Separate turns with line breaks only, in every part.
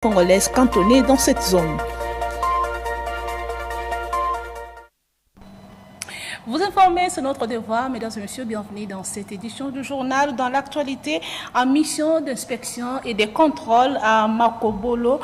congolaises cantonnées dans cette zone. Vous informer, c'est notre devoir, mesdames et messieurs, bienvenue dans cette édition du journal dans l'actualité en mission d'inspection et de contrôle à Makobola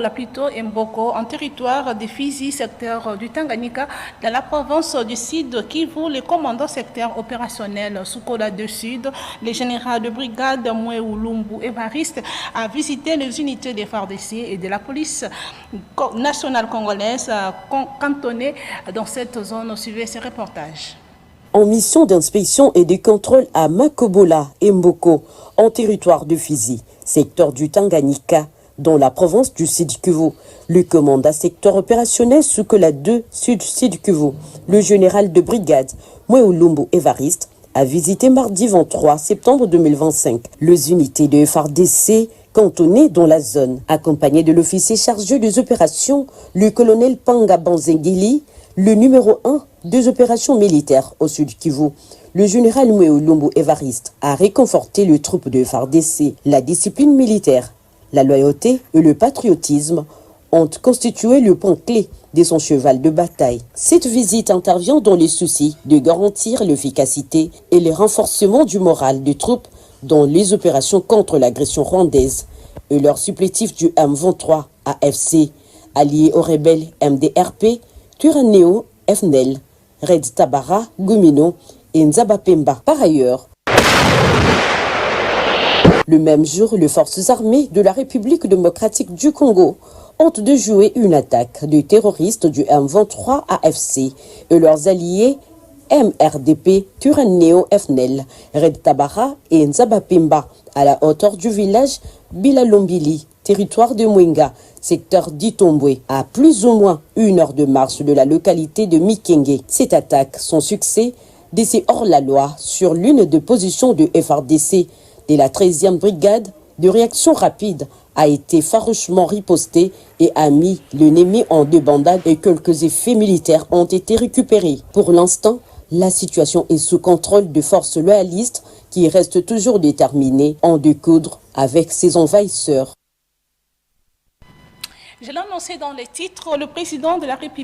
plutôt et Mboko en territoire de Fizi, secteur du Tanganyika, dans la province du Sud Kivu. Le commandant secteur opérationnel Sukola du Sud, le général de brigade Mouéou Lumbu Évariste, a visité les unités des FARDC et de la police nationale congolaise cantonnées dans cette zone. Suivez ces reportages.
En mission d'inspection et de contrôle à Makobola et Mboko, en territoire de Fizi, secteur du Tanganyika, dans la province du Sud-Kivu, le commandant secteur opérationnel Sukola 2 Sud-Kivu, le général de brigade Mouéou Lumbu Évariste, a visité mardi 23 septembre 2025 les unités de FARDC cantonnées dans la zone, accompagné de l'officier chargé des opérations, le colonel Panga Banzengili, le numéro 1 des opérations militaires au Sud Kivu. Le général Mouéou Lumbu Évariste a réconforté les troupes de FARDC. La discipline militaire, la loyauté et le patriotisme ont constitué le point clé de son cheval de bataille. Cette visite intervient dans les soucis de garantir l'efficacité et le renforcement du moral des troupes dans les opérations contre l'agression rwandaise et leur supplétif du M23 AFC, allié aux rebelles MDRP, Twirwaneho FNL, Red Tabara, Gumino et Nzabapemba. Par ailleurs, le même jour, les forces armées de la République démocratique du Congo ont déjoué une attaque de terroristes du M23 AFC et leurs alliés MRDP, Twirwaneho FNL, Red Tabara et Nzabapemba à la hauteur du village Bilalombili, territoire de Mwenga, secteur d'Itombwe, à plus ou moins 1 heure de marche de la localité de Mikenge. Cette attaque, son succès, décès hors la loi sur l'une des positions de FARDC de la 13e brigade de réaction rapide, a été farouchement riposté et a mis l'ennemi en débandade et quelques effets militaires ont été récupérés. Pour l'instant, la situation est sous contrôle de forces loyalistes qui restent toujours déterminées en découdre avec ces envahisseurs.
Je l'ai annoncé dans les titres, le président de la République